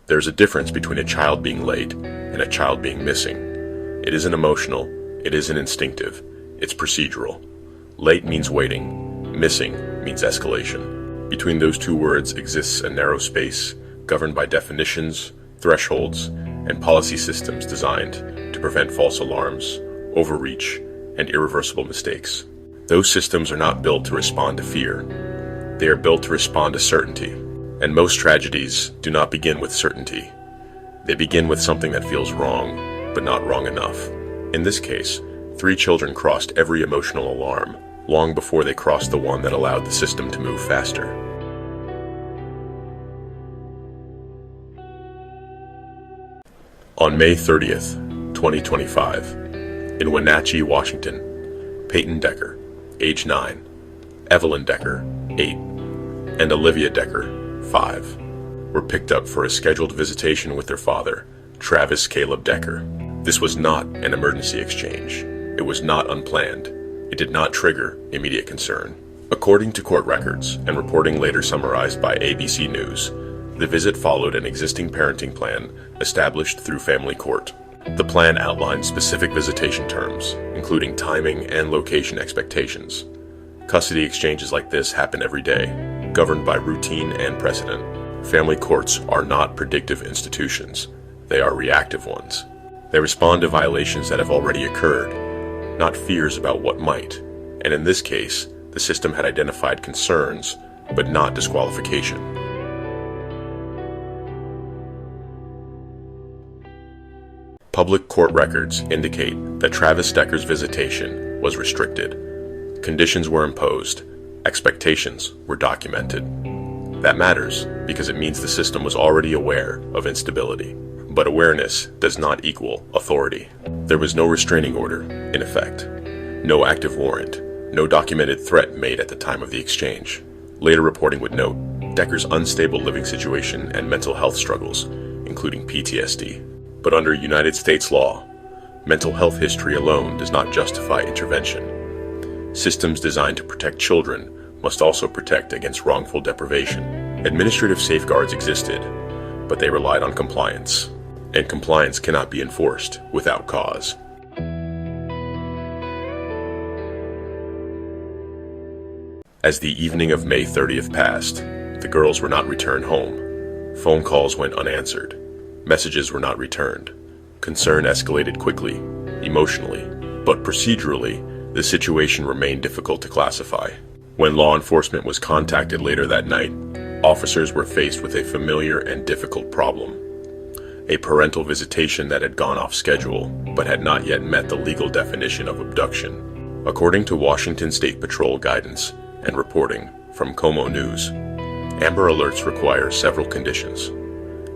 There's a difference between a child being late and a child being missing. It isn't emotional, it isn't instinctive, it's procedural. Late means waiting, missing means escalation. Between those two words exists a narrow space governed by definitions, thresholds, and policy systems designed to prevent false alarms, overreach, and irreversible mistakes. Those systems are not built to respond to fear. They are built to respond to certainty. And most tragedies do not begin with certainty. They begin with something that feels wrong, but not wrong enough. In this case, 3 children crossed every emotional alarm long before they crossed the one that allowed the system to move faster. On May 30th, 2025, in Wenatchee, Washington, Paityn Decker, age 9, Evelyn Decker, 8, and Olivia Decker, 5, were picked up for a scheduled visitation with their father, Travis Caleb Decker. This was not an emergency exchange. It was not unplanned. It did not trigger immediate concern. According to court records and reporting later summarized by ABC News, the visit followed an existing parenting plan established through family court. The plan outlined specific visitation terms, including timing and location expectations. Custody exchanges like this happen every day, governed by routine and precedent. Family courts are not predictive institutions. They are reactive ones. They respond to violations that have already occurred, not fears about what might. And in this case, the system had identified concerns, but not disqualification. Public court records indicate that Travis Decker's visitation was restricted. Conditions were imposed. Expectations were documented. That matters because it means the system was already aware of instability. But awareness does not equal authority. There was no restraining order, in effect. No active warrant. No documented threat made at the time of the exchange. Later reporting would note Decker's unstable living situation and mental health struggles, including PTSD. But under United States law, mental health history alone does not justify intervention. Systems designed to protect children must also protect against wrongful deprivation. Administrative safeguards existed, but they relied on compliance, and compliance cannot be enforced without cause. As the evening of May 30th passed, the girls were not returned home. Phone calls went unanswered. Messages were not returned. Concern escalated quickly, emotionally, but procedurally, the situation remained difficult to classify. When law enforcement was contacted later that night, officers were faced with a familiar and difficult problem. A parental visitation that had gone off schedule, but had not yet met the legal definition of abduction. According to Washington State Patrol guidance and reporting from Como News, Amber Alerts require several conditions: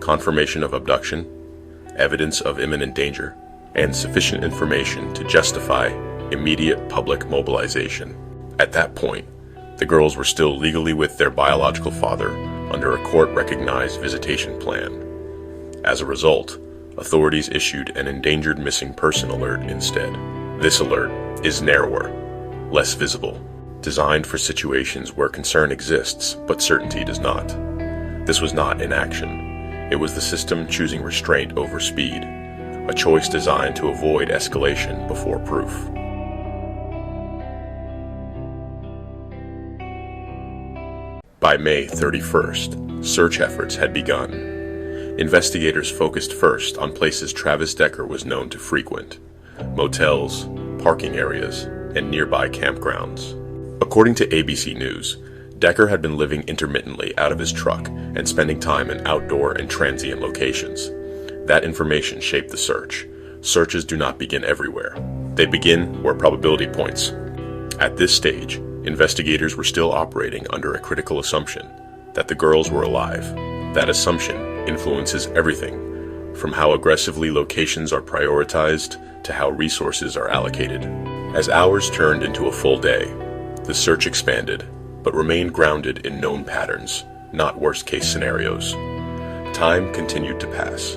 confirmation of abduction, evidence of imminent danger, and sufficient information to justify immediate public mobilization. At that point, the girls were still legally with their biological father under a court-recognized visitation plan. As a result, authorities issued an endangered missing person alert instead. This alert is narrower, less visible, designed for situations where concern exists but certainty does not. This was not inaction. It was the system choosing restraint over speed, a choice designed to avoid escalation before proof. By May 31st, search efforts had begun. Investigators focused first on places Travis Decker was known to frequent: motels, parking areas, and nearby campgrounds. According to ABC News, Decker had been living intermittently out of his truck and spending time in outdoor and transient locations. That information shaped the search. Searches do not begin everywhere. They begin where probability points. At this stage, investigators were still operating under a critical assumption that the girls were alive. That assumption influences everything, from how aggressively locations are prioritized to how resources are allocated. As hours turned into a full day, the search expanded, but remained grounded in known patterns, not worst-case scenarios. Time continued to pass.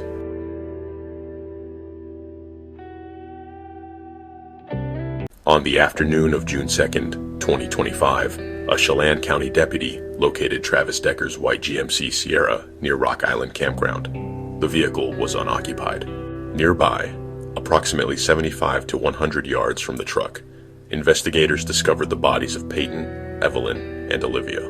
On the afternoon of June 2nd, 2025, A Chelan County deputy located Travis Decker's white GMC Sierra near Rock Island Campground. The vehicle was unoccupied. Nearby, approximately 75 to 100 yards from the truck, investigators discovered the bodies of Paityn, Evelyn, and Olivia.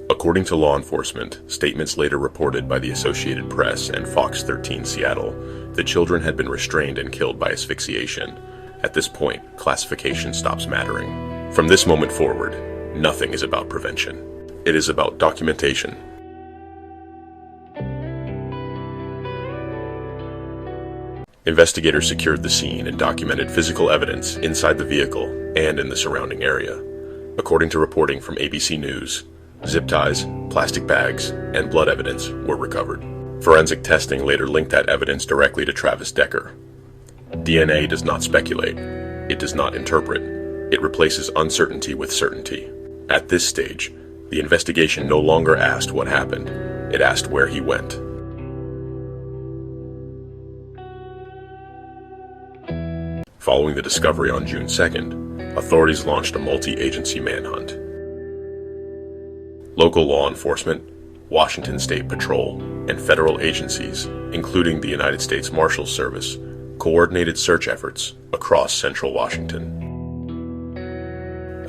According to law enforcement, statements later reported by the Associated Press and Fox 13 Seattle, the children had been restrained and killed by asphyxiation. At this point, classification stops mattering. From this moment forward, nothing is about prevention. It is about documentation. Investigators secured the scene and documented physical evidence inside the vehicle and in the surrounding area. According to reporting from ABC News, zip ties, plastic bags, and blood evidence were recovered. Forensic testing later linked that evidence directly to Travis Decker. DNA does not speculate. It does not interpret. It replaces uncertainty with certainty. At this stage, the investigation no longer asked what happened. It asked where he went. Following the discovery on June 2nd, authorities launched a multi-agency manhunt. Local law enforcement, Washington State Patrol, and federal agencies, including the United States Marshals Service, coordinated search efforts across central Washington.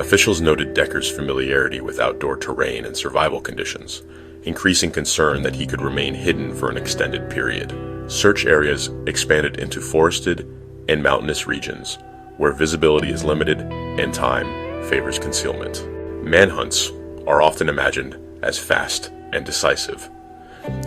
Officials noted Decker's familiarity with outdoor terrain and survival conditions, increasing concern that he could remain hidden for an extended period. Search areas expanded into forested and mountainous regions, where visibility is limited and time favors concealment. Manhunts are often imagined as fast and decisive.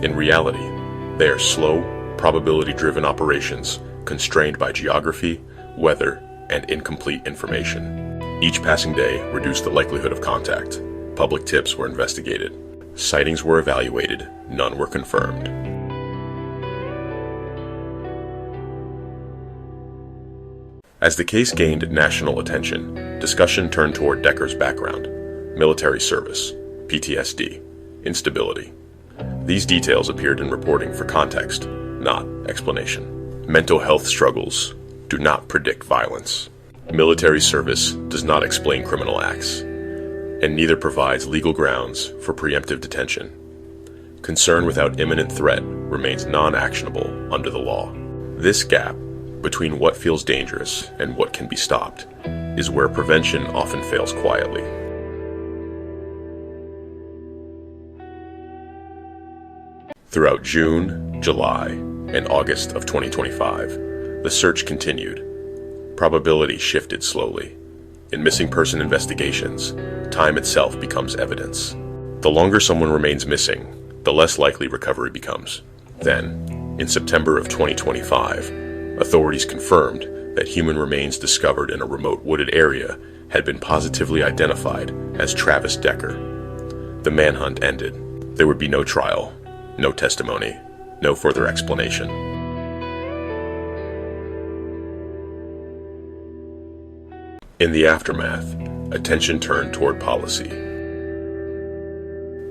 In reality, they are slow, probability-driven operations constrained by geography, weather, and incomplete information. Each passing day reduced the likelihood of contact. Public tips were investigated. Sightings were evaluated. None were confirmed. As the case gained national attention, discussion turned toward Decker's background: military service, PTSD, instability. These details appeared in reporting for context, not explanation. Mental health struggles do not predict violence. Military service does not explain criminal acts, and neither provides legal grounds for preemptive detention. Concern without imminent threat remains non-actionable under the law. This gap between what feels dangerous and what can be stopped is where prevention often fails quietly. Throughout June, July, and August of 2025, the search continued. Probability shifted slowly. In missing person investigations, time itself becomes evidence. The longer someone remains missing, the less likely recovery becomes. Then, in September of 2025, authorities confirmed that human remains discovered in a remote wooded area had been positively identified as Travis Decker. The manhunt ended. There would be no trial, no testimony, no further explanation. In the aftermath, attention turned toward policy.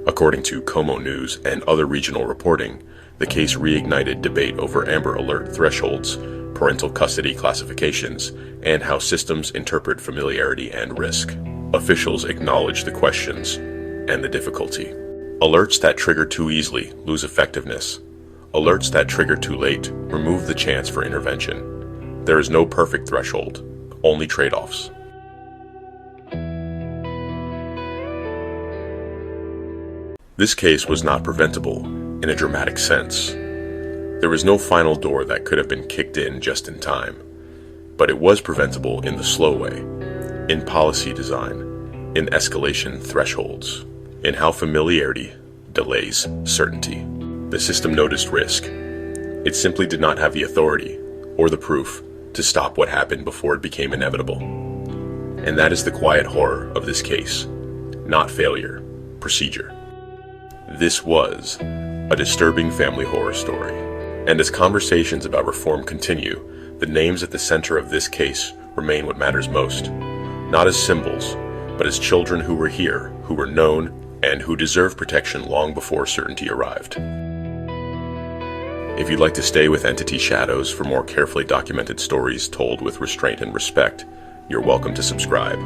According to Como News and other regional reporting, the case reignited debate over Amber Alert thresholds, parental custody classifications, and how systems interpret familiarity and risk. Officials acknowledged the questions and the difficulty. Alerts that trigger too easily lose effectiveness. Alerts that trigger too late remove the chance for intervention. There is no perfect threshold, only trade-offs. This case was not preventable in a dramatic sense. There was no final door that could have been kicked in just in time, but it was preventable in the slow way, in policy design, in escalation thresholds, in how familiarity delays certainty. The system noticed risk. It simply did not have the authority or the proof to stop what happened before it became inevitable. And that is the quiet horror of this case, not failure, procedure. This was a disturbing family horror story. And as conversations about reform continue, the names at the center of this case remain what matters most. Not as symbols, but as children who were here, who were known, and who deserve protection long before certainty arrived. If you'd like to stay with Entity Shadows for more carefully documented stories told with restraint and respect, you're welcome to subscribe.